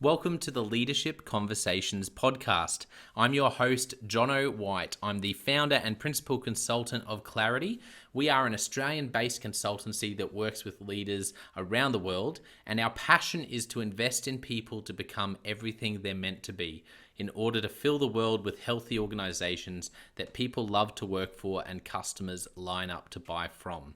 Welcome to the Leadership Conversations podcast. I'm your host, Jonno White. I'm the founder and principal consultant of Clarity. We are an Australian-based consultancy that works with leaders around the world, and our passion is to invest in people to become everything they're meant to be in order to fill the world with healthy organizations that people love to work for and customers line up to buy from.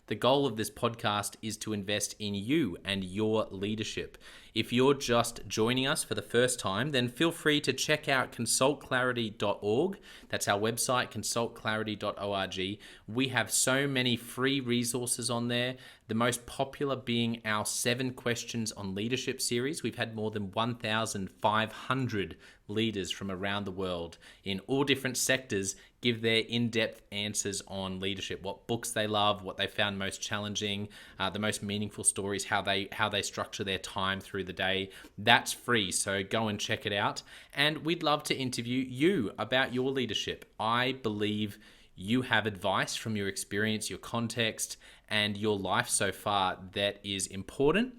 The goal of this podcast is to invest in you and your leadership. If you're just joining us for the first time, then feel free to check out consultclarity.org. That's our website, consultclarity.org. We have so many free resources on there, the most popular being our 7 Questions on Leadership series. We've had more than 1,500 leaders from around the world in all different sectors give their in-depth answers on leadership, what books they love, what they found most challenging, the most meaningful stories, how they structure their time through the day. That's free, so go and check it out. And we'd love to interview you about your leadership. I believe you have advice from your experience, your context, and your life so far that is important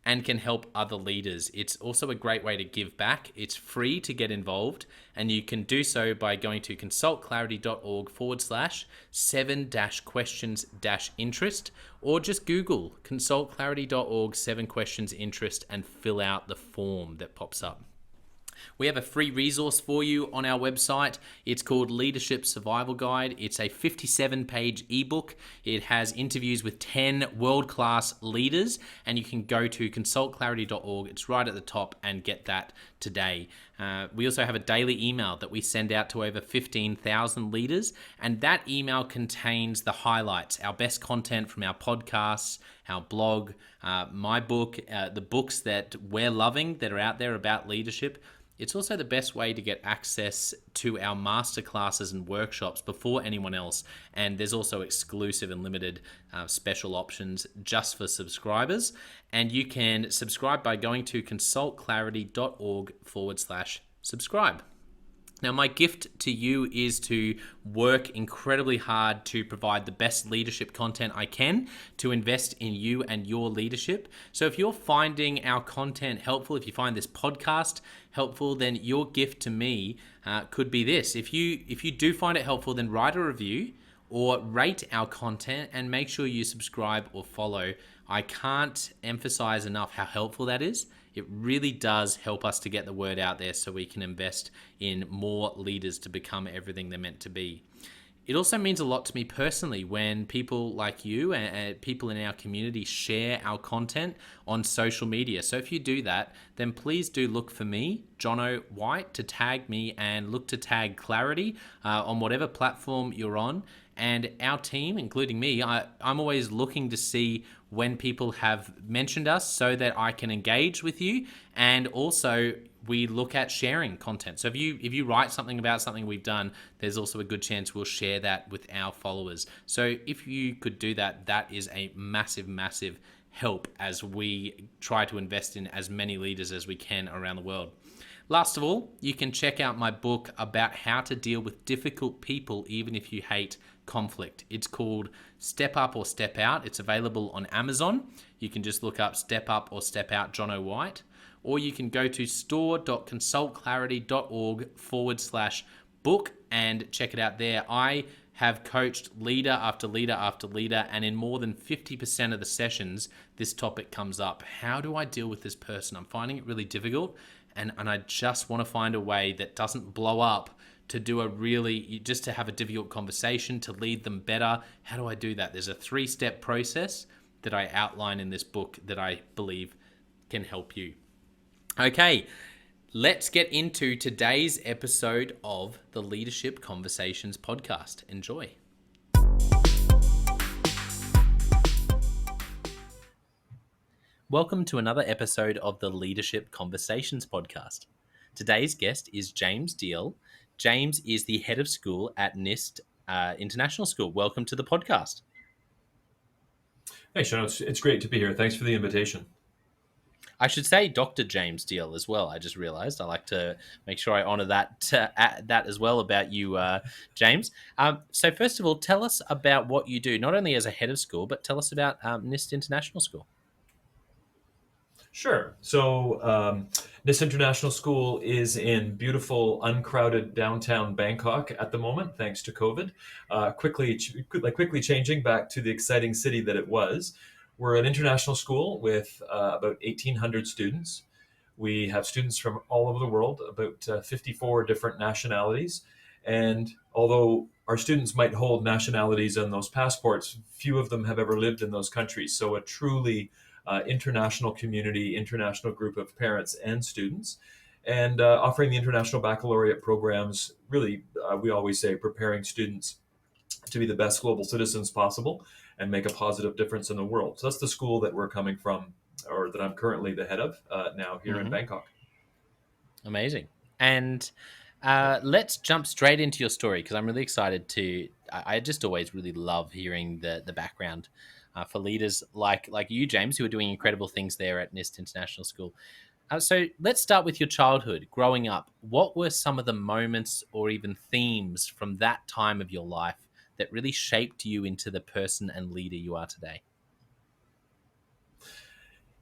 and can help other leaders. It's also a great way to give back. It's free to get involved, and you can do so by going to consultclarity.org/7-questions-interest, or just Google consultclarity.org 7 questions interest and fill out the form that pops up. We have a free resource for you on our website. It's called Leadership Survival Guide. It's a 57-page ebook. It has interviews with 10 world-class leaders, and you can go to consultclarity.org. It's right at the top, and get that today. We also have a daily email that we send out to over 15,000 leaders, and that email contains the highlights, our best content from our podcasts, our blog, my book, the books that we're loving that are out there about leadership. It's also the best way to get access to our masterclasses and workshops before anyone else. And there's also exclusive and limited special options just for subscribers. And you can subscribe by going to consultclarity.org/subscribe. Now, my gift to you is to work incredibly hard to provide the best leadership content I can to invest in you and your leadership. So if you're finding our content helpful, if you find this podcast helpful, then your gift to me could be this. If you do find it helpful, then write a review or rate our content and make sure you subscribe or follow. I can't emphasize enough how helpful that is. It really does help us to get the word out there so we can invest in more leaders to become everything they're meant to be. It also means a lot to me personally when people like you and people in our community share our content on social media. So if you do that, then please do look for me, Jonno White, to tag me, and look to tag Clarity on whatever platform you're on. And our team, including me, I'm always looking to see when people have mentioned us so that I can engage with you. And also we look at sharing content. So if you write something about something we've done, there's also a good chance we'll share that with our followers. So if you could do that, that is a massive, massive help as we try to invest in as many leaders as we can around the world. Last of all, you can check out my book about how to deal with difficult people even if you hate conflict. It's called Step Up or Step Out. It's available on Amazon. You can just look up Step Up or Step Out Jonno White, or you can go to store.consultclarity.org/book and check it out there. I have coached leader after leader after leader, and in more than 50% of the sessions, this topic comes up. How do I deal with this person? I'm finding it really difficult, and I just want to find a way that doesn't blow up, to just to have a difficult conversation, to lead them better. How do I do that? There's a 3-step process that I outline in this book that I believe can help you. Okay, let's get into today's episode of the Leadership Conversations podcast. Enjoy. Welcome to another episode of the Leadership Conversations podcast. Today's guest is James Delziel. James is the head of school at NIST International School. Welcome to the podcast. Hey, Sean, it's great to be here. Thanks for the invitation. I should say Dr. James Delziel as well. I just realized I like to make sure I honor that as well about you, James. So first of all, tell us about what you do, not only as a head of school, but tell us about NIST International School. Sure. So NIST International School is in beautiful, uncrowded downtown Bangkok at the moment, thanks to COVID. Quickly changing back to the exciting city that it was. We're an international school with about 1,800 students. We have students from all over the world, about 54 different nationalities. And although our students might hold nationalities on those passports, few of them have ever lived in those countries. So a truly international community, international group of parents and students, and offering the international baccalaureate programs. Really, we always say preparing students to be the best global citizens possible and make a positive difference in the world. So that's the school that we're coming from, or that I'm currently the head of now here in Hmm. Bangkok. Amazing. And let's jump straight into your story because I'm really excited to. I just always really love hearing the background for leaders like you, James, who are doing incredible things there at NIST International School. So let's start with your childhood, growing up. What were some of the moments or even themes from that time of your life that really shaped you into the person and leader you are today?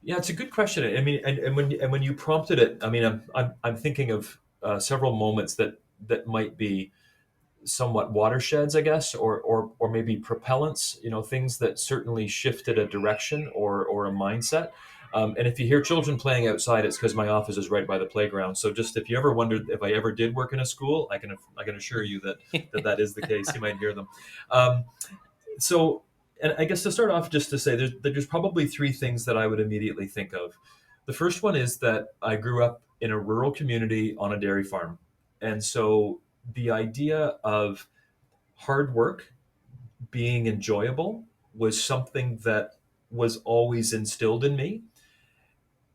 Yeah, it's a good question. I mean, and when you prompted it, I mean, I'm thinking of several moments that might be somewhat watersheds, I guess, or maybe propellants. Things that certainly shifted a direction or a mindset. And if you hear children playing outside, it's because my office is right by the playground. So just if you ever wondered if I ever did work in a school, I can assure you that is the case. You might hear them. Um, so, and I guess to start off, just to say, there's probably three things that I would immediately think of. The first one is that I grew up in a rural community on a dairy farm, and so the idea of hard work being enjoyable was something that was always instilled in me.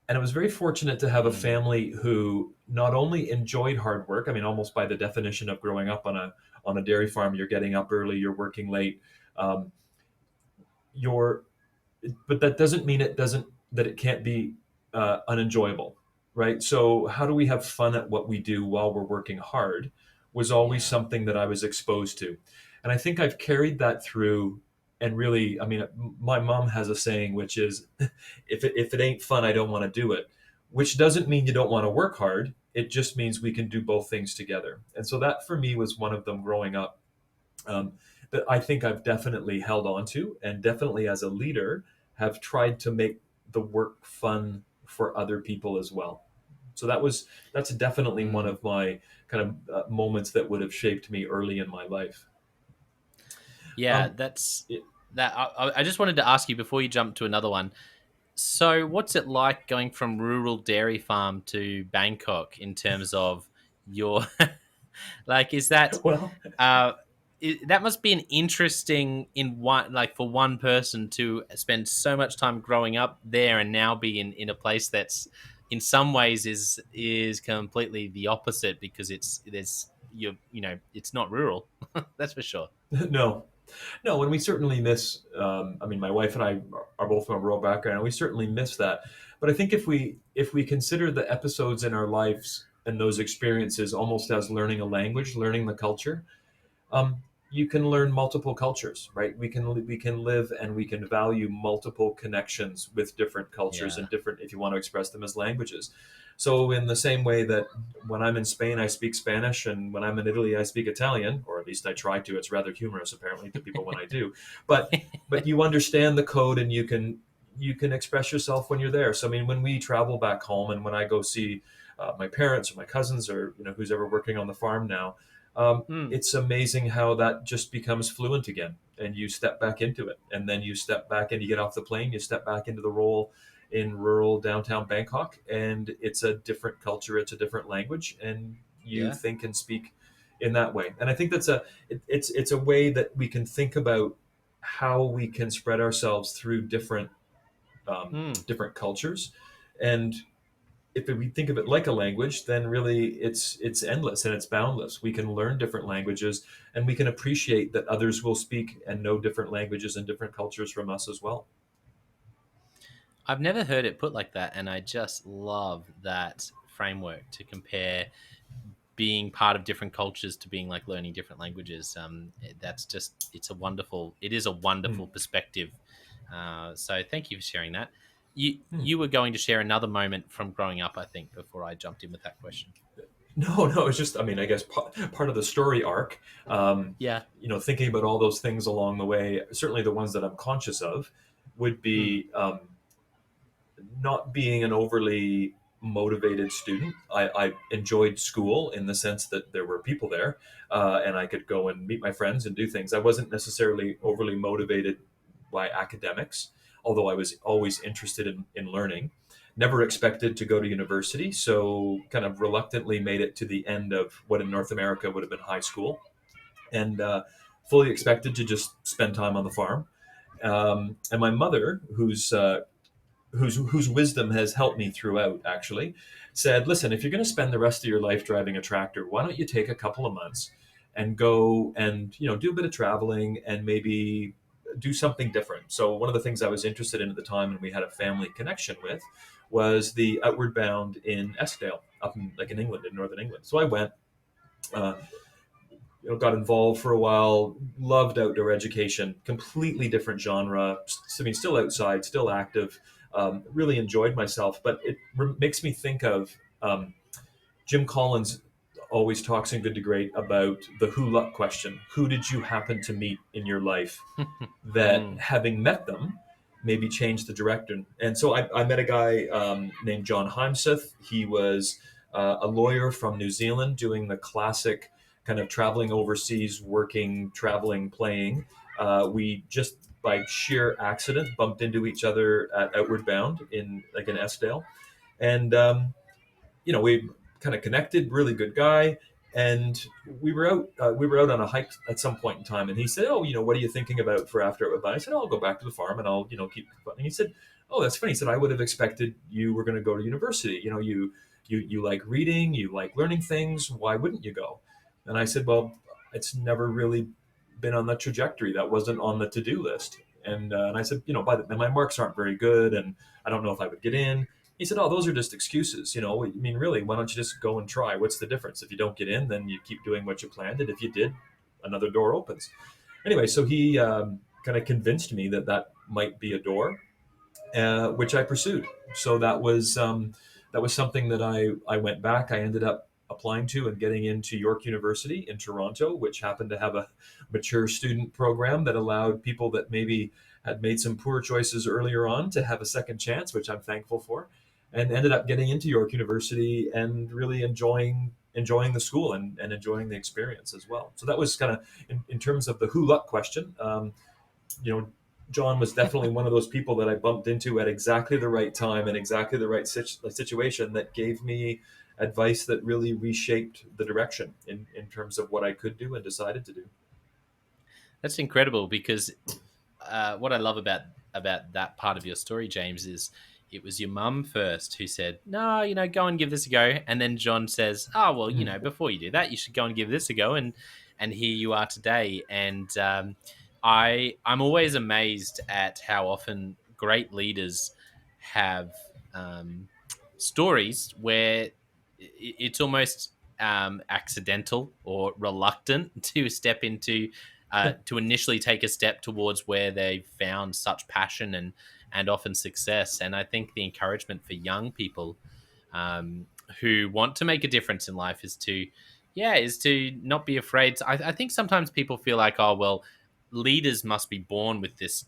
And I was very fortunate to have a Mm, family who not only enjoyed hard work. I mean, almost by the definition of growing up on a dairy farm, you're getting up early, you're working late. Um, you're but that doesn't mean that it can't be unenjoyable, right? So how do we have fun at what we do while we're working hard was always yeah. something that I was exposed to, and I think I've carried that through. And really, I mean, my mom has a saying which is, if it ain't fun, I don't want to do it. Which doesn't mean you don't want to work hard. It just means we can do both things together. And so that for me was one of them growing up, um, that I think I've definitely held on to, and definitely as a leader have tried to make the work fun for other people as well. So that's definitely one Mm, of my kind of moments that would have shaped me early in my life. yeah, Um, that's it, that. I just wanted to ask you before you jump to another one. So, what's it like going from rural dairy farm to Bangkok in terms of your like? Is that well, uh, that must be an interesting in one like for one person to spend so much time growing up there and now be in a place that's in some ways is completely the opposite because it's not rural. That's for sure. no, no, and we certainly miss. I mean, my wife and I are both from a rural background, and we certainly miss that. But I think if we consider the episodes in our lives and those experiences almost as learning a language, learning the culture, um, you can learn multiple cultures, right? We can live and we can value multiple connections with different cultures Yeah. and different, if you want to express them as languages. So in the same way that when I'm in Spain I speak Spanish, and when I'm in Italy I speak Italian, or at least I try to. It's rather humorous apparently to people when I do, but you understand the code, and you can express yourself when you're there. So I mean, when we travel back home and when I go see my parents or my cousins, or who's ever working on the farm now, Mm, it's amazing how that just becomes fluent again, and you step back into it, and then you step back and you get off the plane, you step back into the role in rural downtown Bangkok, and it's a different culture, it's a different language, and you yeah. think and speak in that way. And I think it's a way that we can think about how we can spread ourselves through Mm. different cultures. And if we think of it like a language, then really it's endless and it's boundless. We can learn different languages, and we can appreciate that others will speak and know different languages and different cultures from us as well. I've never heard it put like that, and I just love that framework to compare being part of different cultures to being like learning different languages. That's just it is a Hmm. wonderful perspective. So thank you for sharing that. You were going to share another moment from growing up, I think, before I jumped in with that question. No, no, it's just, I mean, I guess part of the story arc, Yeah. thinking about all those things along the way, certainly the ones that I'm conscious of would Mm. be not being an overly motivated student. I enjoyed school in the sense that there were people there, and I could go and meet my friends and do things. I wasn't necessarily overly motivated by academics, although I was always interested in learning. Never expected to go to university, so kind of reluctantly made it to the end of what in North America would have been high school, and fully expected to just spend time on the farm. And my mother, whose wisdom has helped me throughout, actually said, listen, if you're going to spend the rest of your life driving a tractor, why don't you take a couple of months and go and do a bit of traveling and maybe do something different. So one of the things I was interested in at the time, and we had a family connection with, was the Outward Bound in Eskdale, up in like in England, in northern England. So I went, uh, got involved for a while, loved outdoor education, completely different genre. I mean, still outside, still active, really enjoyed myself. But it makes me think of Jim Collins always talks in Good to Great about the who luck question. Who did you happen to meet in your life that, Mm. having met them, maybe changed the direction? And so I met a guy named John Heimseth. He was a lawyer from New Zealand doing the classic kind of traveling overseas, working, traveling, playing. We just by sheer accident bumped into each other at Outward Bound in like in Eskdale, and we kind of connected. Really good guy, and we were out on a hike at some point in time, and he said, "Oh, what are you thinking about for after Outward Bound?" I said, "Oh, I'll go back to the farm and I'll keep." And he said, "Oh, that's funny." He said, "I would have expected you were going to go to university. You like reading, you like learning things. Why wouldn't you go?" And I said, "Well, it's never really been on the trajectory. That wasn't on the to-do list." And I said, and my marks aren't very good, and I don't know if I would get in. He said, "Oh, those are just excuses. I mean, really, why don't you just go and try? What's the difference? If you don't get in, then you keep doing what you planned, and if you did, another door opens." Anyway, so he kind of convinced me that that might be a door, which I pursued. So that was something that I went back. I ended up applying to and getting into York University in Toronto, which happened to have a mature student program that allowed people that maybe had made some poor choices earlier on to have a second chance, which I'm thankful for, and ended up getting into York University and really enjoying the school and enjoying the experience as well. So that was kind of in terms of the who luck question. You know, John was definitely one of those people that I bumped into at exactly the right time and exactly the right situation that gave me advice that really reshaped the direction in terms of what I could do and decided to do. That's incredible because what I love about that part of your story, James, is it was your mum first who said, "No, go and give this a go," and then John says, "Oh, well, Mhm. before you do that, you should go and give this a go," and here you are today. And I'm always amazed at how often great leaders have um, stories where it's almost accidental or reluctant to step into to initially take a step towards where they've found such passion and often success. And I think the encouragement for young people um, who want to make a difference in life is to not be afraid. I think sometimes people feel like, oh well, leaders must be born with this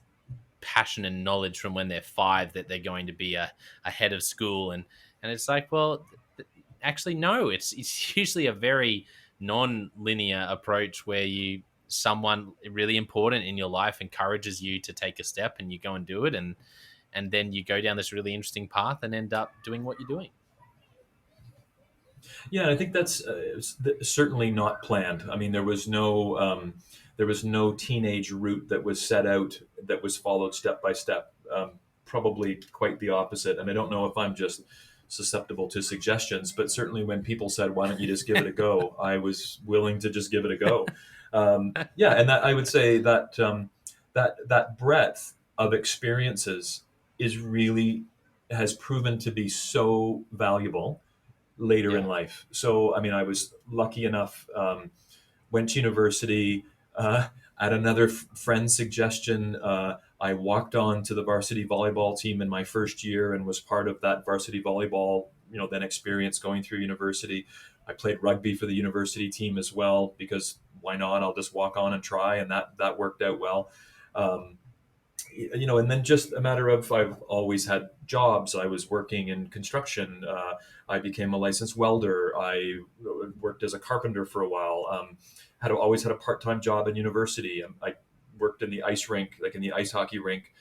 passion and knowledge from when they're 5 that they're going to be a head of school, and it's like, well, actually no, it's usually a very non-linear approach where someone really important in your life encourages you to take a step and you go and do it, and then you go down this really interesting path and end up doing what you're doing. Yeah, I think that's certainly not planned. I mean, there was no teenage route that was set out that was followed step by step. Probably quite the opposite. And I don't know if I'm just susceptible to suggestions, but certainly when people said, "Why don't you just give it a go?" I was willing to just give it a go. Yeah, and that I would say that that breadth of experiences is really has proven to be so valuable later in Yeah. life. So, I mean, I was lucky enough, went to university, at another friend's suggestion, I walked on to the varsity volleyball team in my first year and was part of that varsity volleyball, then experience going through university. I played rugby for the university team as well, because why not? I'll just walk on and try, and that worked out well. Um, and then just a matter of, I've always had jobs. I was working in construction. I became a licensed welder. I worked as a carpenter for a while. Always had a part-time job in university. I worked in the ice rink, like in the ice hockey rink,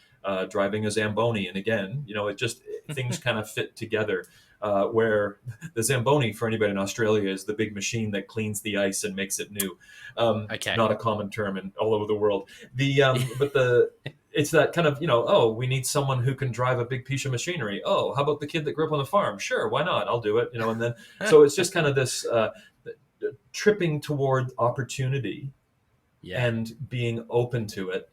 driving a Zamboni. And again, things kind of fit together. Where the Zamboni, for anybody in Australia, is the big machine that cleans the ice and makes it new. Okay. Not a common term in all over the world. It's that kind of, oh, we need someone who can drive a big piece of machinery. Oh, how about the kid that grew up on the farm? Sure, why not? I'll do it. And then, so it's just kind of this tripping toward opportunity Yeah. and being open to it,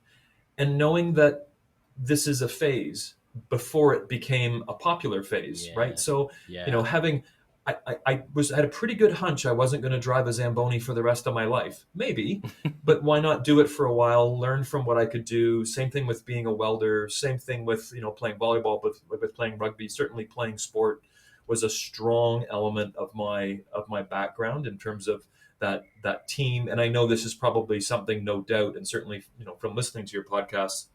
and knowing that this is a phase before it became a popular phase, right? So, Yeah. I had a pretty good hunch I wasn't going to drive a Zamboni for the rest of my life. Maybe, but why not do it for a while, learn from what I could do. Same thing with being a welder, same thing with, playing volleyball, but with playing rugby. Certainly playing sport was a strong element of my background in terms of that team. And I know this is probably something, no doubt, and certainly, from listening to your podcast,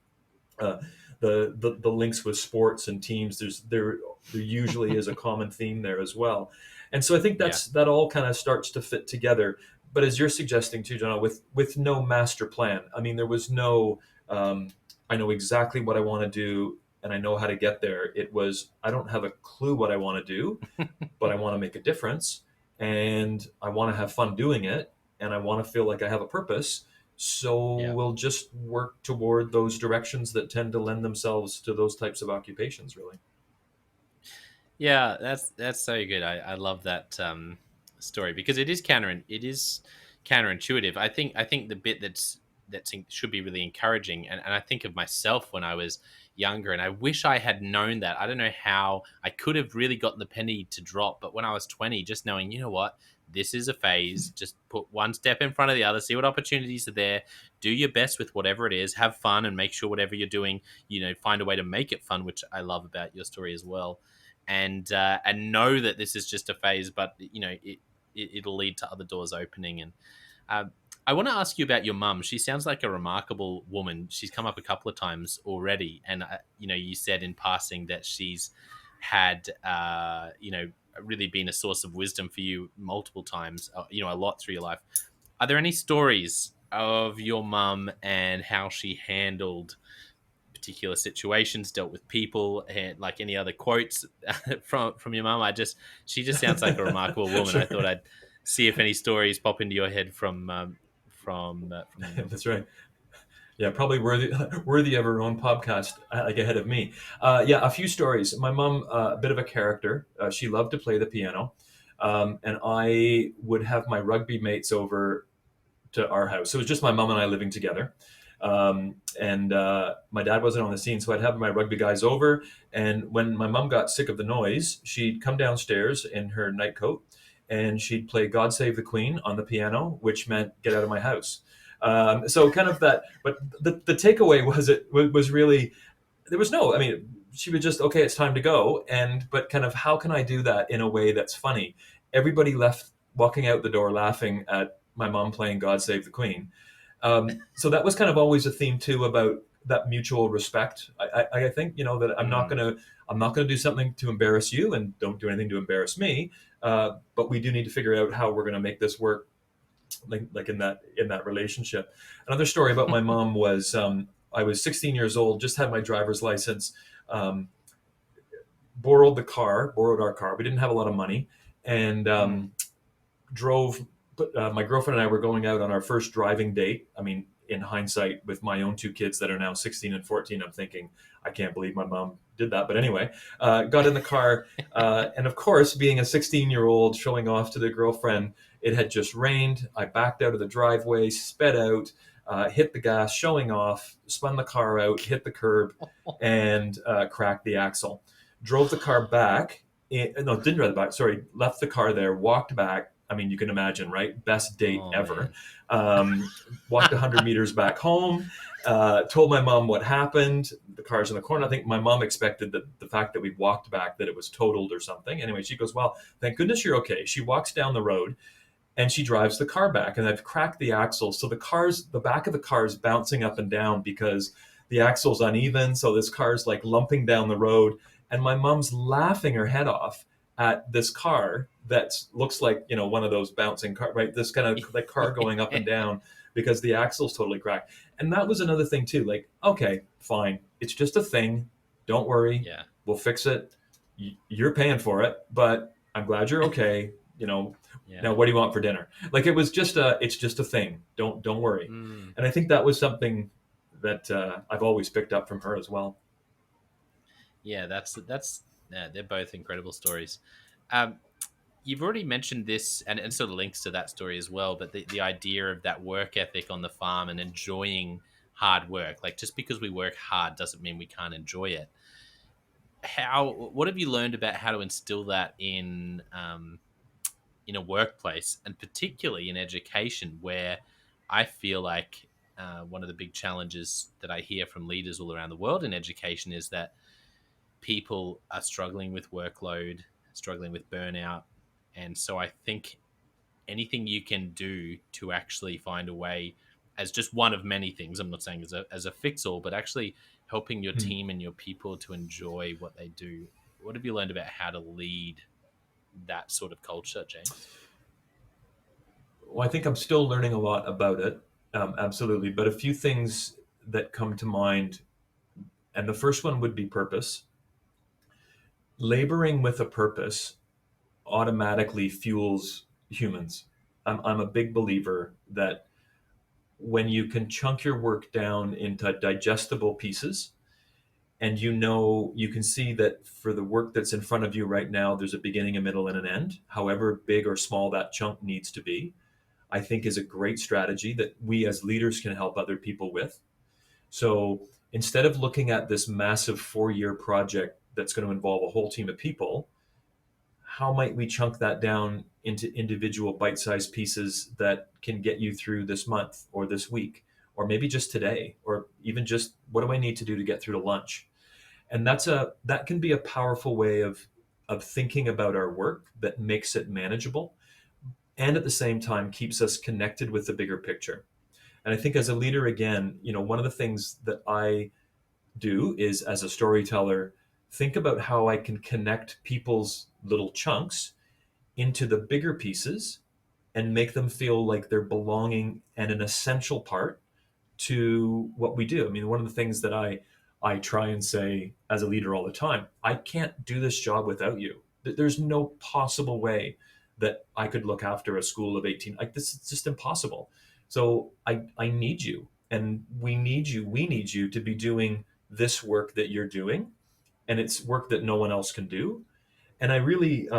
uh, the links with sports and teams, there usually is a common theme there as well. And so I think that all kind of starts to fit together. But as you're suggesting too, Jonno, with no master plan, I mean, there was no I know exactly what I want to do and I know how to get there. It was, I don't have a clue what I want to do, but I want to make a difference, and I want to have fun doing it, and I want to feel like I have a purpose. So we'll just work toward those directions that tend to lend themselves to those types of occupations, really. Yeah, that's so good. I love that story, because it is counterintuitive. I think the bit that should be really encouraging, and I think of myself when I was younger, and I wish I had known that. I don't know how I could have really gotten the penny to drop, but when I was 20, just knowing, you know what, this is a phase. Just put one step in front of the other, see what opportunities are there, do your best with whatever it is, have fun, and make sure whatever you're doing, find a way to make it fun, which I love about your story as well. And know that this is just a phase, but it'll lead to other doors opening. And uh, I want to ask you about your mum. She sounds like a remarkable woman. She's come up a couple of times already, and you said in passing that she's had really been a source of wisdom for you multiple times. A lot through your life. Are there any stories of your mum and how she handled particular situations, dealt with people, and like any other quotes from your mum? She just sounds like a remarkable woman. Sure. I thought I'd see if any stories pop into your head from your mum. That's right. Yeah, probably worthy of her own podcast, like ahead of me. A few stories. My mom, a bit of a character. She loved to play the piano, and I would have my rugby mates over to our house. So it was just my mom and I living together. And my dad wasn't on the scene, so I'd have my rugby guys over. And when my mom got sick of the noise, she'd come downstairs in her nightcoat and she'd play "God Save the Queen" on the piano, which meant "Get out of my house." So kind of that. But the takeaway was really, there was no. I mean, she would just, okay, it's time to go. But kind of, how can I do that in a way that's funny? Everybody left walking out the door laughing at my mom playing "God Save the Queen." So that was kind of always a theme too, about that mutual respect. I think, that I'm not gonna do something to embarrass you, and don't do anything to embarrass me. But we do need to figure out how we're gonna make this work, like in that relationship. Another story about my mom was, I was 16 years old, just had my driver's license, um, borrowed our car. We didn't have a lot of money, and drove. But my girlfriend and I were going out on our first driving date. I mean, in hindsight, with my own two kids that are now 16 and 14, I'm thinking, I can't believe my mom did that. But anyway, got in the car. And of course, being a 16-year-old showing off to the girlfriend, it had just rained. I backed out of the driveway, sped out, hit the gas, showing off, spun the car out, hit the curb, and cracked the axle. Drove the car back. No, didn't drive the back. Sorry, left the car there, walked back. I mean, you can imagine, right? Best date ever. Walked 100 meters back home, Told my mom what happened. The car's in the corner. I think my mom expected that the fact that we walked back that it was totaled or something. Anyway, she goes, "Well, thank goodness you're okay." She walks down the road and she drives the car back, and I've cracked the axle, so the back of the car is bouncing up and down because the axle's uneven. So this car's like lumping down the road, and my mom's laughing her head off at this car that looks like, one of those bouncing car, right? This kind of like car going up and down because the axle's totally cracked. And that was another thing too. Like, okay, fine, it's just a thing. Don't worry, Yeah. we'll fix it. You're paying for it, but I'm glad you're okay. Yeah. Now what do you want for dinner? Like it's just a thing. Don't worry. Mm. And I think that was something that I've always picked up from her as well. Yeah, that's yeah, they're both incredible stories. Um, you've already mentioned this, and it sort of links to that story as well. But the idea of that work ethic on the farm and enjoying hard work, like just because we work hard doesn't mean we can't enjoy it. What have you learned about how to instill that in a workplace, and particularly in education, where I feel like one of the big challenges that I hear from leaders all around the world in education is that people are struggling with workload, struggling with burnout. And so I think anything you can do to actually find a way, as just one of many things, I'm not saying as a fix all, but actually helping your Hmm. team and your people to enjoy what they do. What have you learned about how to lead that sort of culture, James? Well, I think I'm still learning a lot about it, absolutely. But a few things that come to mind, and the first one would be purpose. Laboring with a purpose automatically fuels humans. I'm a big believer that when you can chunk your work down into digestible pieces, and you can see that for the work that's in front of you right now, there's a beginning, a middle, and an end, however big or small that chunk needs to be, I think is a great strategy that we as leaders can help other people with. So instead of looking at this massive 4-year project that's going to involve a whole team of people, how might we chunk that down into individual bite-sized pieces that can get you through this month or this week, or maybe just today, or even just what do I need to do to get through to lunch? And that can be a powerful way of thinking about our work that makes it manageable and at the same time keeps us connected with the bigger picture. And I think as a leader, again, one of the things that I do is as a storyteller, think about how I can connect people's little chunks into the bigger pieces and make them feel like they're belonging and an essential part to what we do. I mean, one of the things that I try and say as a leader all the time, I can't do this job without you. There's no possible way that I could look after a school of 18. Like this is just impossible. So I need you, and we need you. We need you to be doing this work that you're doing, and it's work that no one else can do. And I really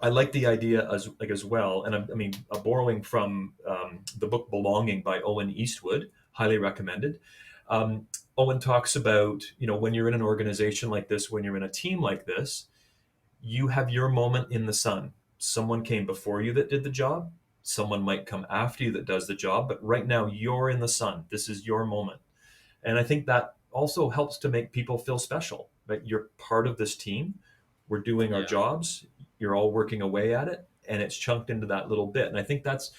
I like the idea as well, and I mean, borrowing from the book Belonging by Owen Eastwood, highly recommended. Owen talks about when you're in an organization like this, when you're in a team like this, you have your moment in the sun. Someone came before you that did the job. Someone might come after you that does the job, but right now you're in the sun. This is your moment. And I think that also helps to make people feel special, that you're part of this team. We're doing our Yeah. jobs. You're all working away at it, and it's chunked into that little bit. And I think that's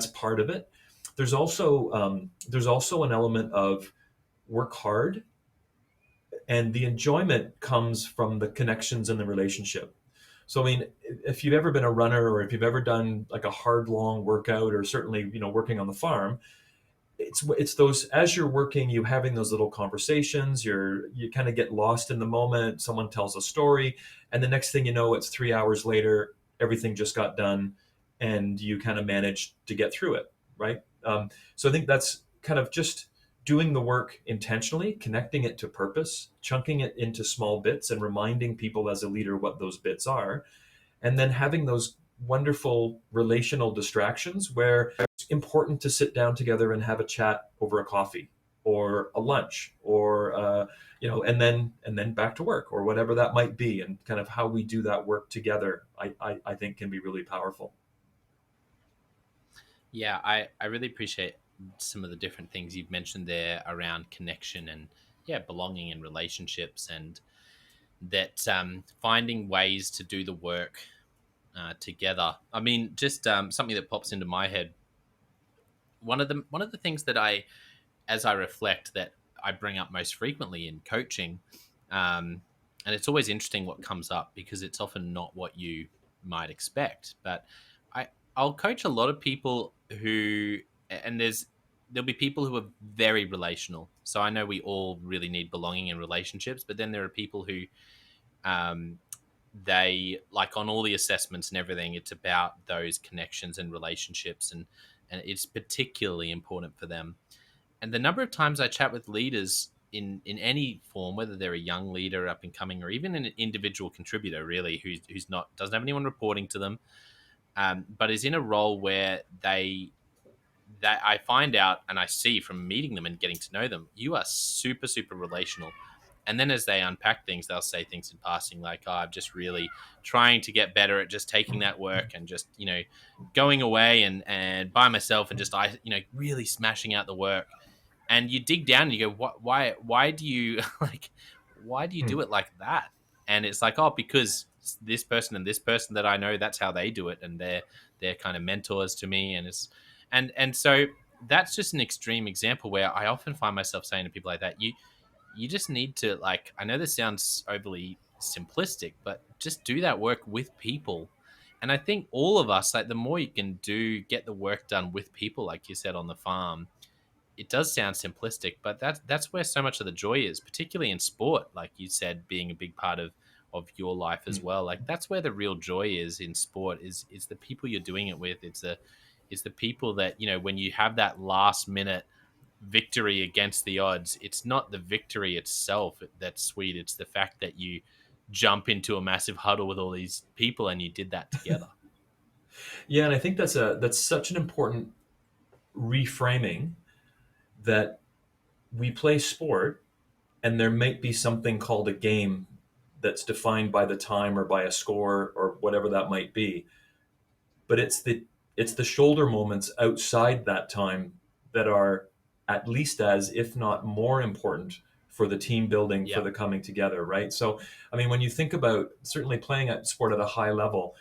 part of it. There's also an element of work hard, and the enjoyment comes from the connections and the relationship. So I mean, if you've ever been a runner, or if you've ever done like a hard long workout, or certainly working on the farm, it's those, as you're working, you having those little conversations, you kind of get lost in the moment, someone tells a story, and the next thing you know, it's 3 hours later, everything just got done, and you kind of managed to get through it, right? So I think that's kind of just doing the work intentionally, connecting it to purpose, chunking it into small bits, and reminding people as a leader what those bits are, and then having those wonderful relational distractions where it's important to sit down together and have a chat over a coffee or a lunch, or and then back to work, or whatever that might be, and kind of how we do that work together, I think can be really powerful. Yeah, I really appreciate some of the different things you've mentioned there around connection and yeah, belonging in relationships, and that finding ways to do the work together. I mean, just something that pops into my head. One of the things that as I reflect, that I bring up most frequently in coaching, and it's always interesting what comes up because it's often not what you might expect. But I I'll coach a lot of people who, and there'll be people who are very relational. So I know we all really need belonging in relationships, but then there are people who um, they like on all the assessments and everything, it's about those connections and relationships, and it's particularly important for them. And the number of times I chat with leaders in any form, whether they're a young leader up and coming or even an individual contributor, really, who's not, doesn't have anyone reporting to them, but is in a role where that I find out and I see from meeting them and getting to know them, you are super, super relational. And then as they unpack things, they'll say things in passing like, oh, I'm just really trying to get better at just taking that work and just, going away and by myself and just, really smashing out the work. And you dig down and you go, what, why do you like, why do you Hmm. do it like that? And it's like, oh, because this person and this person that I know, that's how they do it. And they're kind of mentors to me. And so that's just an extreme example where I often find myself saying to people like that, you just need to, like, I know this sounds overly simplistic, but just do that work with people. And I think all of us, like, the more you can get the work done with people, like you said on the farm, it does sound simplistic, but that's where so much of the joy is, particularly in sport, like you said, being a big part of your life as Hmm. well. Like that's where the real joy is in sport, is the people you're doing it with. It's the people that, when you have that last minute victory against the odds, it's not the victory itself that's sweet. It's the fact that you jump into a massive huddle with all these people and you did that together. Yeah, and I think that's such an important reframing, that we play sport and there might be something called a game that's defined by the time or by a score or whatever that might be, but it's the shoulder moments outside that time that are at least as, if not more important, for the team building, for Yeah. the coming together, right? So I mean, when you think about certainly playing at sport at a high level,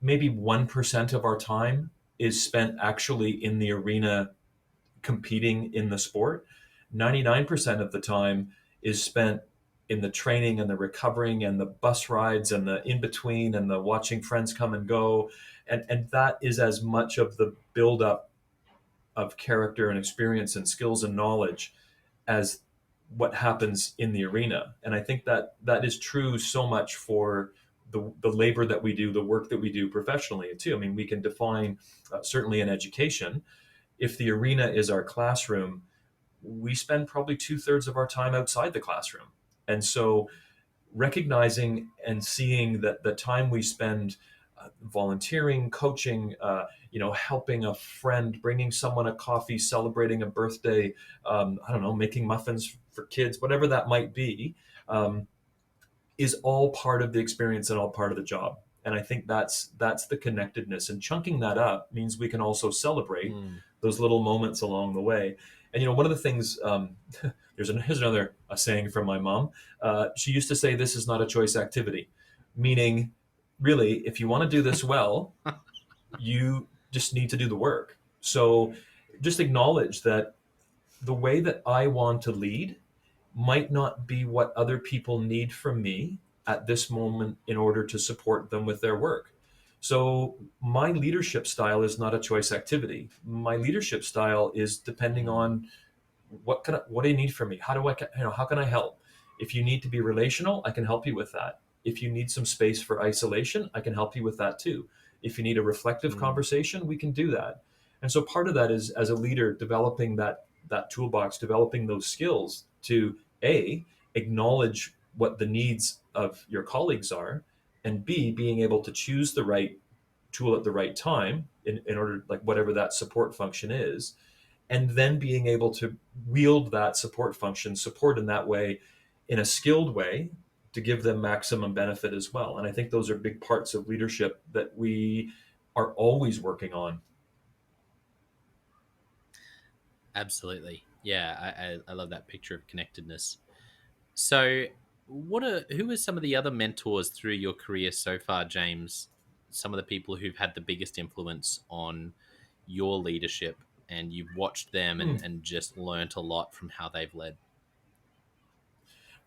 maybe 1% of our time is spent actually in the arena competing in the sport. 99% of the time is spent in the training and the recovering and the bus rides and the in between and the watching friends come and go. And that is as much of the buildup of character and experience and skills and knowledge as what happens in the arena. And I think that is true so much for the labor that we do, the work that we do professionally too. I mean, we can define certainly in education, if the arena is our classroom, we spend probably 2/3 of our time outside the classroom. And so recognizing and seeing that the time we spend volunteering, coaching, helping a friend, bringing someone a coffee, celebrating a birthday, I don't know, making muffins for kids, whatever that might be, um, is all part of the experience and all part of the job. And I think that's the connectedness. And chunking that up means we can also celebrate Mm. those little moments along the way. And one of the things, here's another saying from my mom. She used to say, "This is not a choice activity," meaning, really, if you want to do this well, you just need to do the work. So, just acknowledge that the way that I want to lead might not be what other people need from me at this moment in order to support them with their work. So my leadership style is not a choice activity. My leadership style is depending Mm. on what do you need from me? How do I how can I help? If you need to be relational, I can help you with that. If you need some space for isolation, I can help you with that too. If you need a reflective Mm. conversation, we can do that. And so part of that is, as a leader, developing that toolbox, developing those skills to A, acknowledge what the needs of your colleagues are, and B, being able to choose the right tool at the right time in order, like whatever that support function is, and then being able to wield that support in that way, in a skilled way, to give them maximum benefit as well. And I think those are big parts of leadership that we are always working on. Absolutely. Yeah, I love that picture of connectedness. So, who are some of the other mentors through your career so far, James? Some of the people who've had the biggest influence on your leadership, and you've watched them Hmm. and just learnt a lot from how they've led.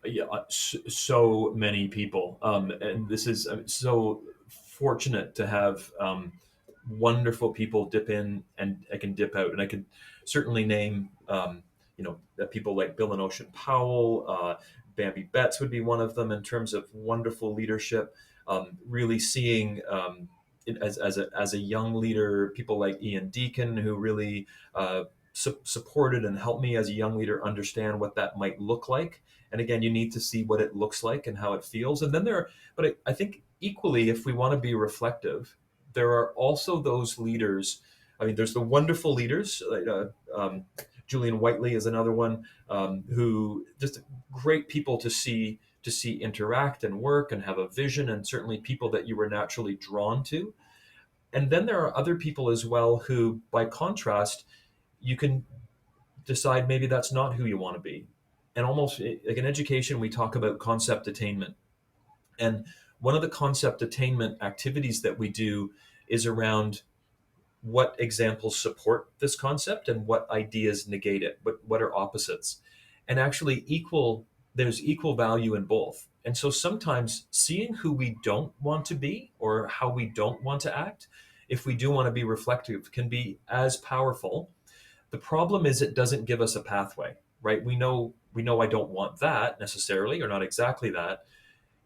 Yeah, so many people, and this is so fortunate to have wonderful people dip in, and I can dip out, and I could certainly name people like Bill and Ocean Powell. Bambi Betts would be one of them in terms of wonderful leadership. Really seeing as a young leader, people like Ian Deacon, who really supported and helped me as a young leader understand what that might look like. And again, you need to see what it looks like and how it feels. And then but I think equally, if we want to be reflective, there are also those leaders. I mean, there's the wonderful leaders. Julian Whiteley is another one, who just great people to see interact and work and have a vision, and certainly people that you were naturally drawn to. And then there are other people as well who, by contrast, you can decide maybe that's not who you want to be. And almost like in education, we talk about concept attainment. And one of the concept attainment activities that we do is around what examples support this concept and what ideas negate it, what are opposites. And actually, there's equal value in both. And so sometimes seeing who we don't want to be or how we don't want to act, if we do want to be reflective, can be as powerful. The problem is it doesn't give us a pathway, right? We know I don't want that necessarily, or not exactly that.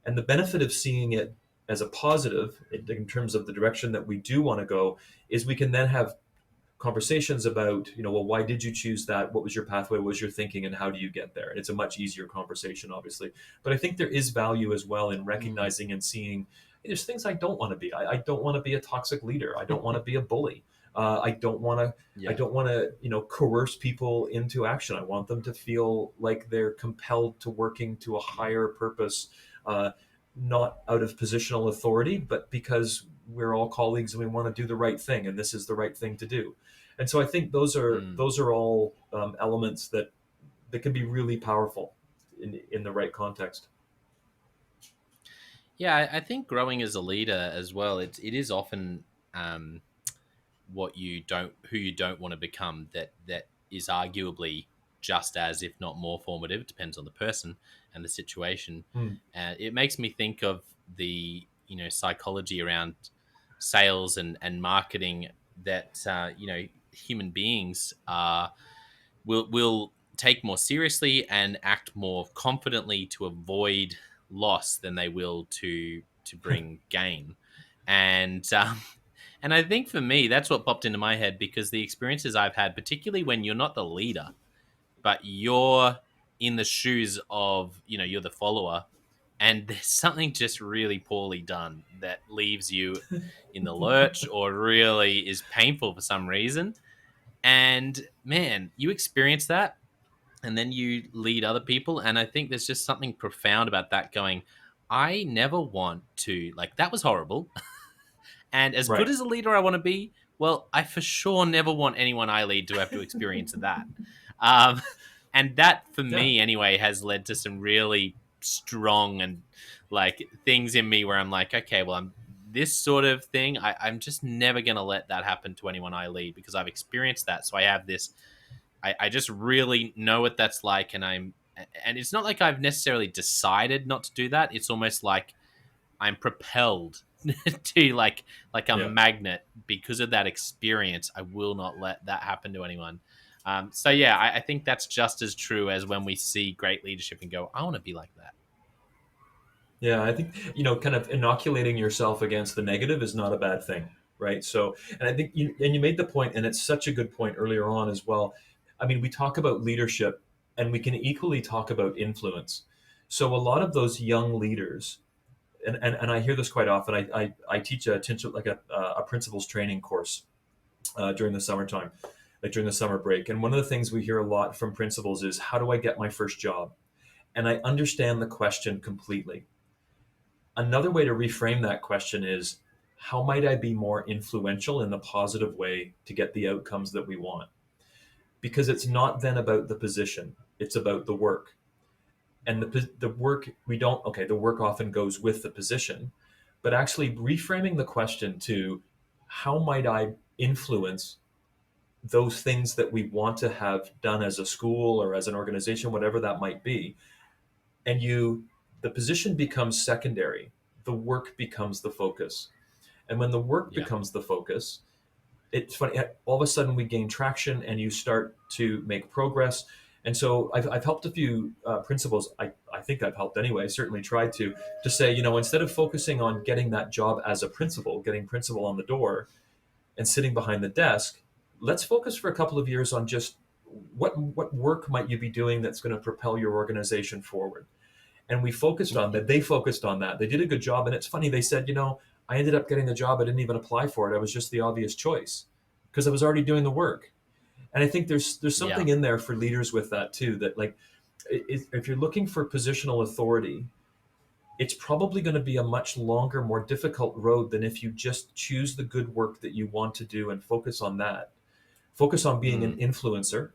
And the benefit of seeing it as a positive in terms of the direction that we do want to go is we can then have conversations about, well, why did you choose that? What was your pathway? What was your thinking? And how do you get there? And it's a much easier conversation, obviously. But I think there is value as well in Mm. recognizing and seeing, hey, there's things I don't want to be. I don't want to be a toxic leader. I don't want to be a bully. I don't want to. I Yeah. don't want to, coerce people into action. I want them to feel like they're compelled to working to a higher purpose, uh, not out of positional authority, but because we're all colleagues and we want to do the right thing, and this is the right thing to do. And so I think those are Mm. those are all elements that can be really powerful in the right context. Yeah, I think growing as a leader as well, it is often um, who you don't want to become that is arguably just as, if not more formative. It depends on the person and the situation. Hmm. It makes me think of the psychology around sales and marketing that human beings will take more seriously and act more confidently to avoid loss than they will to bring gain. And I think for me, that's what popped into my head, because the experiences I've had, particularly when you're not the leader, but you're in the shoes of, you're the follower, and there's something just really poorly done that leaves you in the lurch or really is painful for some reason. And man, you experience that, and then you lead other people. And I think there's just something profound about that, going, I never want to, like, that was horrible. And as good Right. as a leader I want to be, well, I for sure never want anyone I lead to have to experience that. Um, and that, for Yeah. me anyway, has led to some really strong and like things in me where I'm like, okay, well, I'm this sort of thing. I'm just never going to let that happen to anyone I lead, because I've experienced that. So I have this, I just really know what that's like. And it's not like I've necessarily decided not to do that. It's almost like I'm propelled to like a Yeah. magnet because of that experience. I will not let that happen to anyone. So yeah, I think that's just as true as when we see great leadership and go, I want to be like that. Yeah, I think kind of inoculating yourself against the negative is not a bad thing, right? So, and I think you made the point, and it's such a good point earlier on as well. I mean, we talk about leadership, and we can equally talk about influence. So, a lot of those young leaders, and I hear this quite often. I teach a principals training course during the summertime, like during the summer break. And one of the things we hear a lot from principals is, how do I get my first job? And I understand the question completely. Another way to reframe that question is, how might I be more influential in the positive way to get the outcomes that we want? because it's not then about the position, it's about the work. And the work, we don't, okay, the work often goes with the position, but actually reframing the question to how might I influence those things that we want to have done as a school or as an organization, whatever that might be. And the position becomes secondary, the work becomes the focus. And when the work Yeah. becomes the focus, it's funny, all of a sudden we gain traction and you start to make progress. And so I've helped a few principals. I think I've helped anyway, certainly tried to say, instead of focusing on getting that job as a principal, getting principal on the door and sitting behind the desk, let's focus for a couple of years on just what work might you be doing that's going to propel your organization forward. And we focused on that. They focused on that. They did a good job. And it's funny, they said, I ended up getting the job. I didn't even apply for it. I was just the obvious choice because I was already doing the work. And I think there's Yeah. something in there for leaders with that too, that like, if you're looking for positional authority, it's probably going to be a much longer, more difficult road than if you just choose the good work that you want to do and focus on that. Focus on being an Mm. influencer.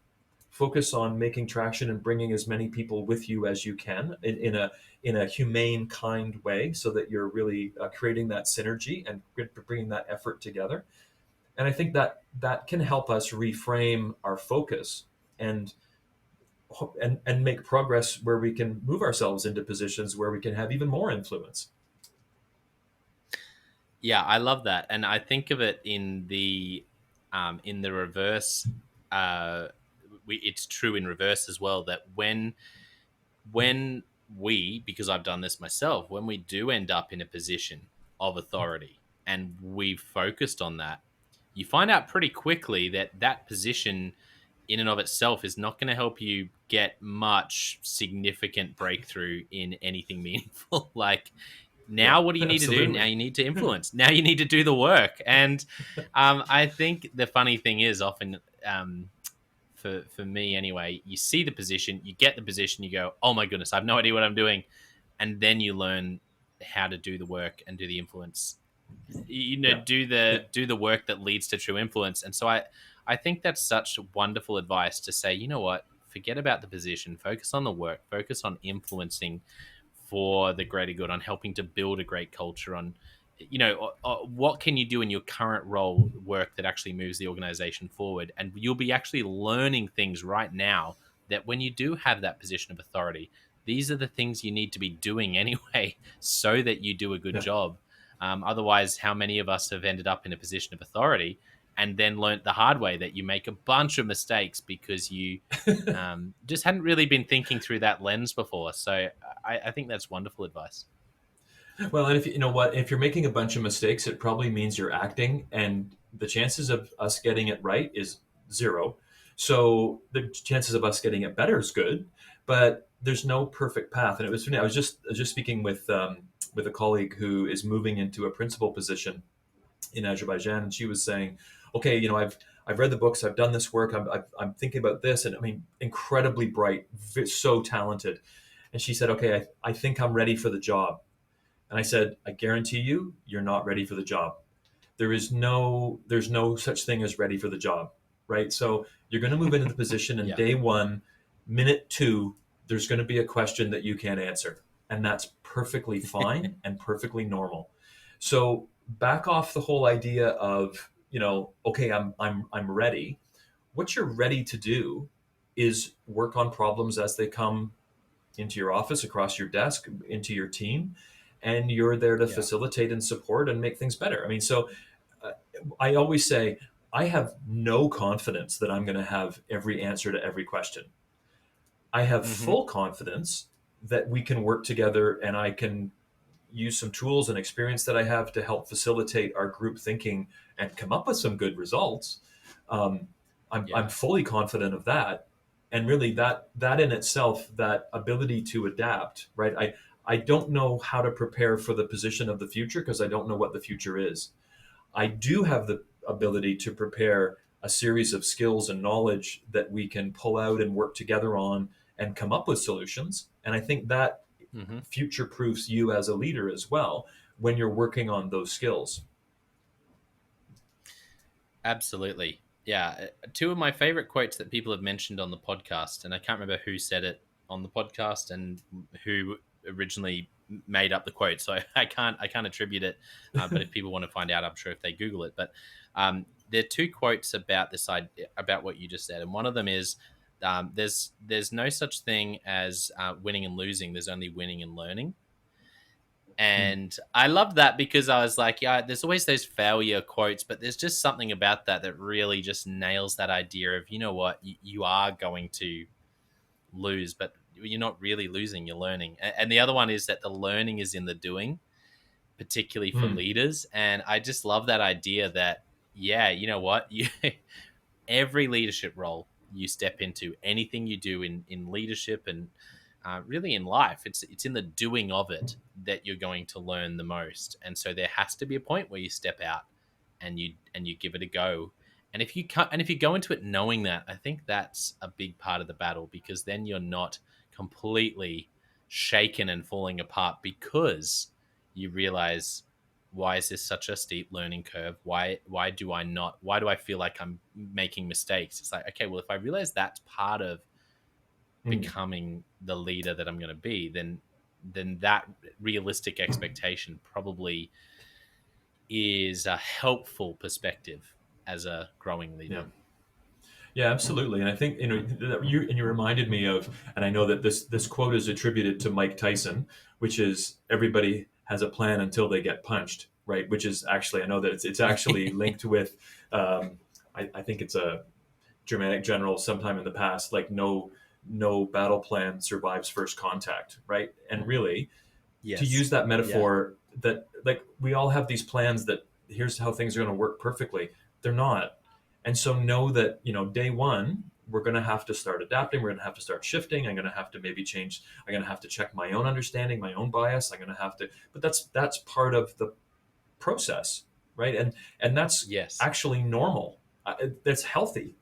Focus on making traction and bringing as many people with you as you can in a humane, kind way, so that you're really creating that synergy and bringing that effort together. And I think that can help us reframe our focus and and make progress where we can move ourselves into positions where we can have even more influence. Yeah, I love that, and I think of it in the reverse. Uh, it's true in reverse as well that when we, because I've done this myself, when we do end up in a position of authority and we've focused on that, you find out pretty quickly that that position in and of itself is not going to help you get much significant breakthrough in anything meaningful. Like, Yeah, now what do you need to do? Now absolutely. you need to influence. Now you need to do the work. And I think the funny thing is often, for me anyway, you see the position, you get the position, you go, oh my goodness, I have no idea what I'm doing. And then you learn how to do the work and do the influence, Yeah, yeah. do the work that leads to true influence. And so I think that's such wonderful advice to say, you know what, forget about the position, focus on the work, focus on influencing for the greater good, on helping to build a great culture, on what can you do in your current role, work that actually moves the organization forward. And you'll be actually learning things right now that when you do have that position of authority, these are the things you need to be doing anyway so that you do a good Yeah. job. Otherwise, how many of us have ended up in a position of authority and then learnt the hard way that you make a bunch of mistakes because you just hadn't really been thinking through that lens before. So I think that's wonderful advice. Well, and if you know what, if you're making a bunch of mistakes, it probably means you're acting, and the chances of us getting it right is zero. So the chances of us getting it better is good, but there's no perfect path. And it was funny. I was just speaking with a colleague who is moving into a principal position in Azerbaijan, and she was saying, "Okay, I've read the books, I've done this work, I'm thinking about this, and I mean, incredibly bright, so talented." And she said, "Okay, I think I'm ready for the job." And I said, I guarantee you, you're not ready for the job. There's no such thing as ready for the job, right? So you're going to move into the position, and Yeah. day one, minute two, there's going to be a question that you can't answer. And that's perfectly fine and perfectly normal. So back off the whole idea of, okay, I'm ready. What you're ready to do is work on problems as they come into your office, across your desk, into your team, and you're there to Yeah. facilitate and support and make things better. I mean, so uh, I always say I have no confidence that I'm going to have every answer to every question. I have Hmm. full confidence that we can work together and I can use some tools and experience that I have to help facilitate our group thinking and come up with some good results. Um, I'm Yeah. fully confident of that, and really that in itself, that ability to adapt, right? I don't know how to prepare for the position of the future because I don't know what the future is. I do have the ability to prepare a series of skills and knowledge that we can pull out and work together on and come up with solutions. And I think that Hmm. future proofs you as a leader as well when you're working on those skills. Absolutely. Yeah, two of my favorite quotes that people have mentioned on the podcast, and I can't remember who said it on the podcast and who originally made up the quote, so I can't attribute it. But if people want to find out, I'm sure if they Google it. But there are two quotes about this idea, about what you just said, and one of them is there's no such thing as winning and losing. There's only winning and learning. Hmm. And I love that because I was like, yeah, there's always those failure quotes, but there's just something about that that really just nails that idea of, you know what, you are going to lose, but you're not really losing, you're learning. And the other one is that the learning is in the doing, particularly for Hmm. leaders. And I just love that idea that, yeah, you know what, every leadership role you step into, anything you do in leadership and really in life, it's in the doing of it that you're going to learn the most. And so there has to be a point where you step out and you give it a go. And if you go into it knowing that, I think that's a big part of the battle, because then you're not completely shaken and falling apart because you realize, why is this such a steep learning curve? Why do I feel like I'm making mistakes? It's like, okay, well, if I realize that's part of Hmm. becoming the leader that I'm going to be, then that realistic expectation probably is a helpful perspective as a growing Yeah. leader. Yeah, absolutely. And I think you reminded me of, and I know that this quote is attributed to Mike Tyson, which is everybody has a plan until they get punched, right? Which is actually, I know that it's actually linked with, um, I think it's a Germanic general sometime in the past, like no battle plan survives first contact, right? And really, to Yes. use that Yeah. metaphor, that like we all have these plans that here's how things are going to work perfectly. They're not. And so know that, day one, we're going to have to start adapting. We're going to have to start shifting. I'm going to have to maybe change. I'm going to have to check my own understanding, my own bias. I'm going to have to, but that's part of the process, right? And that's Yes. actually normal. That's healthy.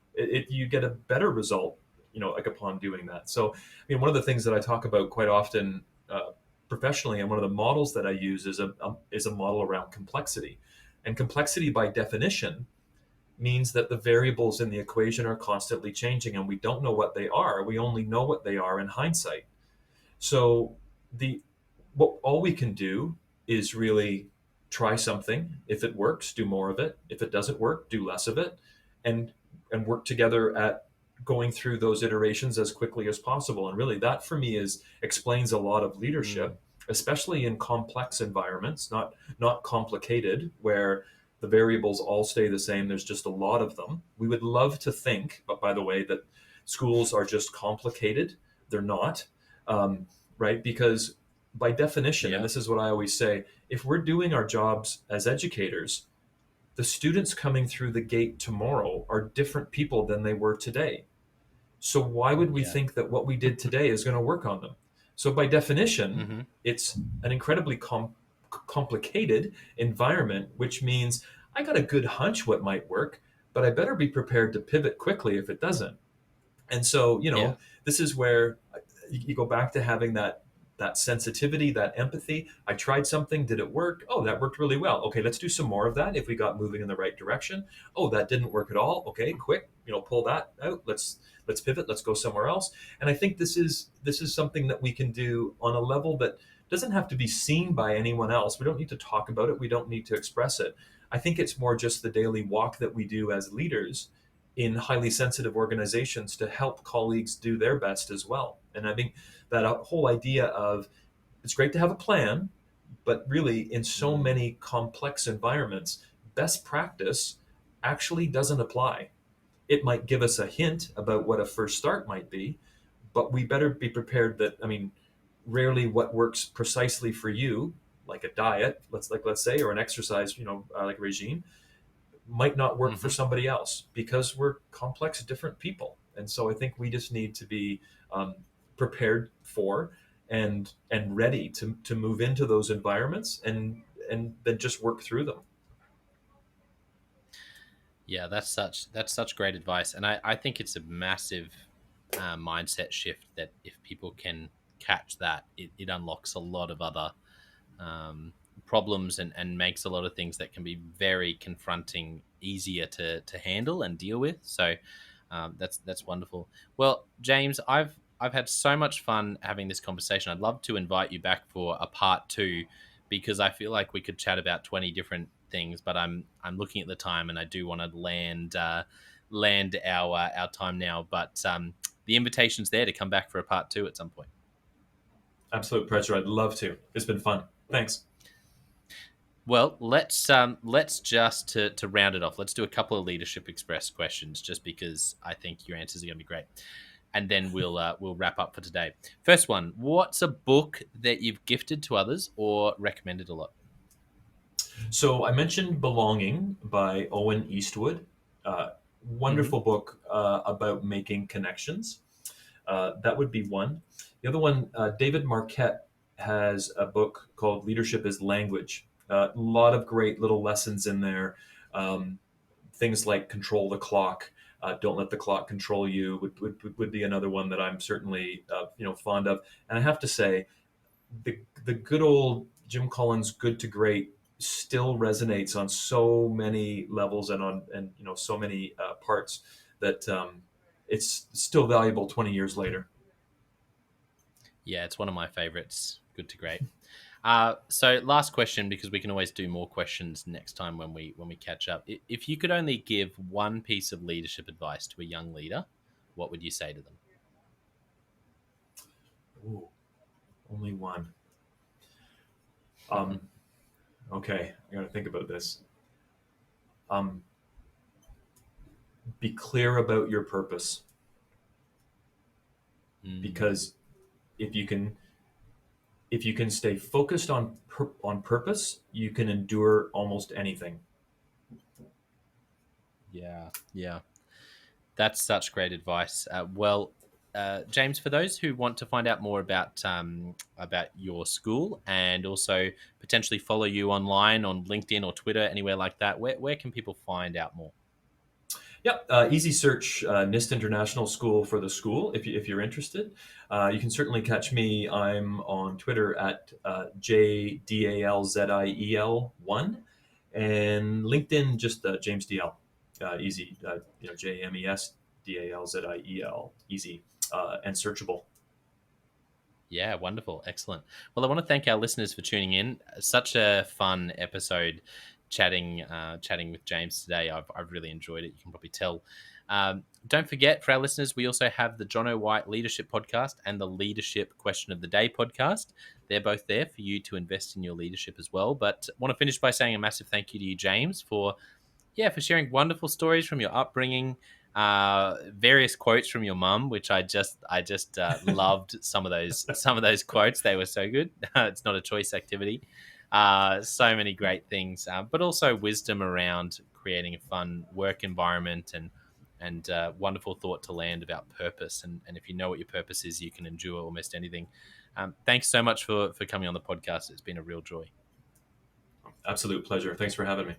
You get a better result, like upon doing that. So, one of the things that I talk about quite often professionally, and one of the models that I use is a model around complexity, and complexity by definition means that the variables in the equation are constantly changing, and we don't know what they are. We only know what they are in hindsight. So the what all we can do is really try something. If it works, do more of it. If it doesn't work, do less of it, and work together at going through those iterations as quickly as possible. And really, that for me is explains a lot of Mm. leadership, especially in complex environments, not complicated, where the variables all stay the same. There's just a lot of them. We would love to think, but by the way, that schools are just complicated. They're not. Um, right? Because by definition, and Yeah. this is what I always say, if we're doing our jobs as educators, the students coming through the gate tomorrow are different people than they were today. So why would we Yeah. think that what we did today is going to work on them? So by definition, Mm-hmm. it's an incredibly complicated environment, which means I got a good hunch what might work, but I better be prepared to pivot quickly if it doesn't. And so, Yeah. this is where you go back to having that sensitivity, that empathy. I tried something, did it work? Oh, that worked really well. Okay, let's do some more of that if we got moving in the right direction. Oh, that didn't work at all. Okay, quick, pull that out. Let's pivot, let's go somewhere else. And I think this is something that we can do on a level that doesn't have to be seen by anyone else. We don't need to talk about it, we don't need to express it. I think it's more just the daily walk that we do as leaders in highly sensitive organizations to help colleagues do their best as well. And I think that whole idea of it's great to have a plan, but really in so Mm. many complex environments, best practice actually doesn't apply. It might give us a hint about what a first start might be, but we better be prepared that, rarely what works precisely for you, like a diet, let's say, or an exercise, like a regime, might not work for Mm-hmm. somebody else because we're complex, different people. And so I think we just need to be prepared for and ready to move into those environments and then just work through them. Yeah, that's such great advice, and I think it's a massive mindset shift that if people can catch that, it unlocks a lot of other um, problems and makes a lot of things that can be very confronting easier to handle and deal with. So that's wonderful. Well, James, I've had so much fun having this conversation. I'd love to invite you back for a part two, because I feel like we could chat about 20 different things, but I'm looking at the time and I do want to land our time now. But the invitation's there to come back for a part two at some point. Absolute pleasure. I'd love to. It's been fun. Thanks. Well, let's just to round it off. Let's do a couple of Leadership Express questions, just because I think your answers are going to be great, and then we'll wrap up for today. First one: what's a book that you've gifted to others or recommended a lot? So I mentioned Belonging by Owen Eastwood. Wonderful book about making connections. That would be one. The other one, David Marquette has a book called Leadership is Language. A lot of great little lessons in there. Things like control the clock, don't let the clock control you would be another one that I'm certainly fond of. And I have to say, the good old Jim Collins Good to Great still resonates on so many levels and so many parts that it's still valuable 20 years later. Yeah, it's one of my favorites. Good to Great. So last question, because we can always do more questions next time when we catch up. If you could only give one piece of leadership advice to a young leader, what would you say to them? Ooh, only one. Okay, I got to think about this. Be clear about your purpose, because if you can stay focused on purpose, you can endure almost anything. Yeah. That's such great advice. James, for those who want to find out more about your school and also potentially follow you online on LinkedIn or Twitter, anywhere like that, where can people find out more? Yeah, easy search NIST International School for the school if you're interested. You can certainly catch me. I'm on Twitter at JDALZIEL1, and LinkedIn just James DL. Easy, JMESDALZIEL, easy and searchable. Yeah, wonderful. Excellent. Well, I want to thank our listeners for tuning in. Such a fun episode chatting with James today. I've really enjoyed it. You can probably tell. Don't forget, for our listeners, we also have the Jonno White Leadership Podcast and the Leadership Question of the Day podcast. They're both there for you to invest in your leadership as well. But I want to finish by saying a massive thank you to you, James, for sharing wonderful stories from your upbringing, various quotes from your mum, which I just loved some of those quotes. They were so good. It's not a choice activity. So many great things, but also wisdom around creating a fun work environment and wonderful thought to land about purpose. And if you know what your purpose is, you can endure almost anything. Thanks so much for coming on the podcast. It's been a real joy. Absolute pleasure. Thanks for having me.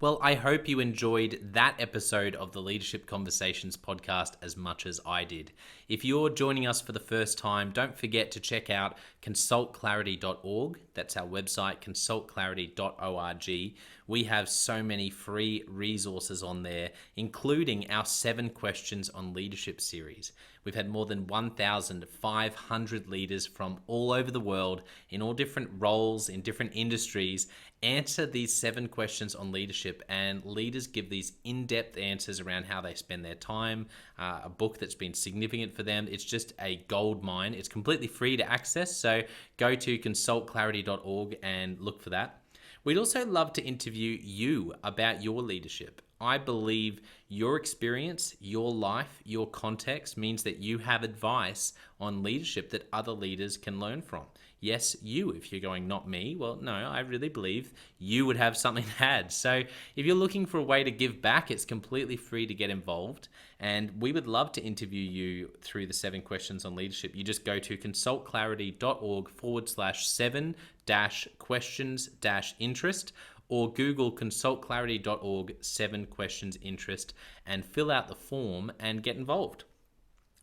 Well, I hope you enjoyed that episode of the Leadership Conversations podcast as much as I did. If you're joining us for the first time, don't forget to check out consultclarity.org. That's our website, consultclarity.org. We have so many free resources on there, including our 7 Questions on Leadership series. We've had more than 1,500 leaders from all over the world in all different roles, in different industries, answer these 7 questions on leadership, and leaders give these in-depth answers around how they spend their time, a book that's been significant for them. It's just a gold mine. It's completely free to access, so go to consultclarity.org and look for that. We'd also love to interview you about your leadership. I believe your experience, your life, your context means that you have advice on leadership that other leaders can learn from. Yes, you, if you're going, not me. Well, no, I really believe you would have something to add. So if you're looking for a way to give back, it's completely free to get involved. And we would love to interview you through the 7 Questions on Leadership. You just go to consultclarity.org/7-questions-interest, or Google consultclarity.org 7 questions interest and fill out the form and get involved.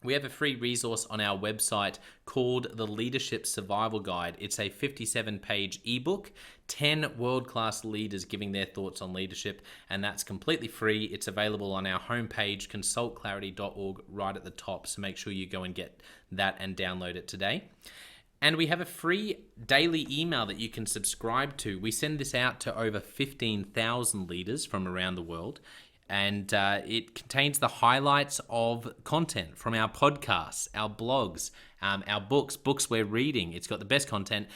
We have a free resource on our website called the Leadership Survival Guide. It's a 57-page ebook, 10 world-class leaders giving their thoughts on leadership, and that's completely free. It's available on our homepage, consultclarity.org, right at the top, so make sure you go and get that and download it today. And we have a free daily email that you can subscribe to. We send this out to over 15,000 leaders from around the world. And it contains the highlights of content from our podcasts, our blogs, our books we're reading. It's got the best content,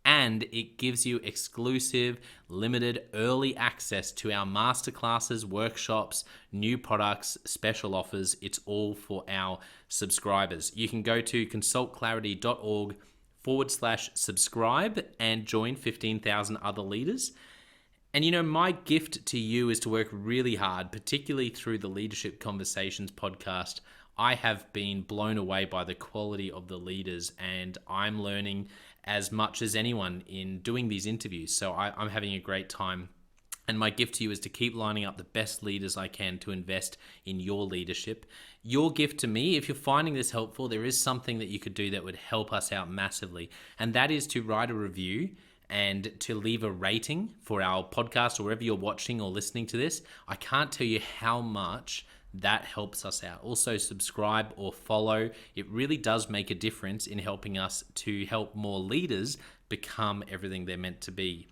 and it gives you exclusive, limited, early access to our masterclasses, workshops, new products, special offers. It's all for our subscribers. You can go to consultclarity.org/subscribe and join 15,000 other leaders. And my gift to you is to work really hard, particularly through the Leadership Conversations podcast. I have been blown away by the quality of the leaders, and I'm learning as much as anyone in doing these interviews. So I'm having a great time. And my gift to you is to keep lining up the best leaders I can to invest in your leadership. Your gift to me, if you're finding this helpful, there is something that you could do that would help us out massively. And that is to write a review and to leave a rating for our podcast or wherever you're watching or listening to this. I can't tell you how much that helps us out. Also, subscribe or follow. It really does make a difference in helping us to help more leaders become everything they're meant to be.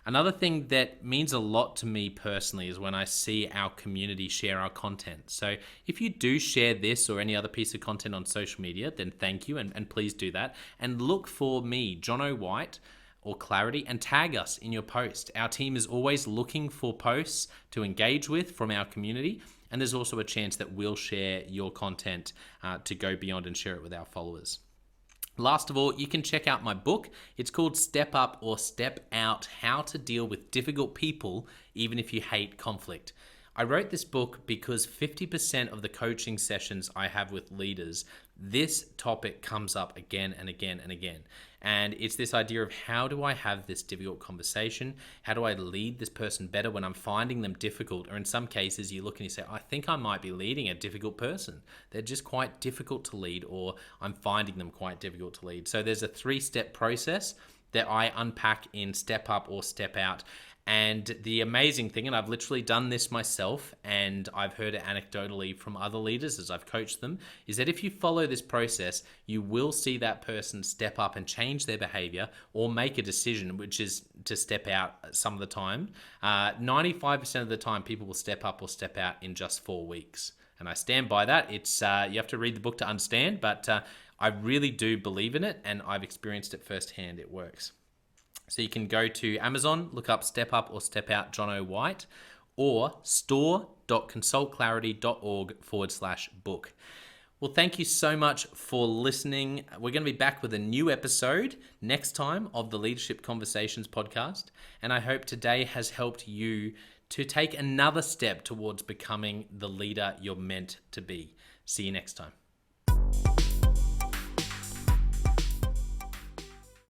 Another thing that means a lot to me personally is when I see our community share our content. So if you do share this or any other piece of content on social media, then thank you, and please do that. And look for me, Jonno White, or Clarity, and tag us in your post. Our team is always looking for posts to engage with from our community, and there's also a chance that we'll share your content to go beyond and share it with our followers. Last of all, you can check out my book. It's called Step Up or Step Out: How to Deal with Difficult People Even If You Hate Conflict. I wrote this book because 50% of the coaching sessions I have with leaders, this topic comes up again and again and again. And it's this idea of, how do I have this difficult conversation? How do I lead this person better when I'm finding them difficult? Or in some cases, you look and you say, I think I might be leading a difficult person. They're just quite difficult to lead, or I'm finding them quite difficult to lead. So there's a 3-step process that I unpack in Step Up or Step Out. And the amazing thing, and I've literally done this myself, and I've heard it anecdotally from other leaders as I've coached them, is that if you follow this process, you will see that person step up and change their behavior or make a decision, which is to step out some of the time. 95% of the time, people will step up or step out in just 4 weeks. And I stand by that. It's you have to read the book to understand, but I really do believe in it, and I've experienced it firsthand. It works. So you can go to Amazon, look up Step Up or Step Out Jonno White, or store.consultclarity.org/book. Well, thank you so much for listening. We're going to be back with a new episode next time of the Leadership Conversations podcast. And I hope today has helped you to take another step towards becoming the leader you're meant to be. See you next time.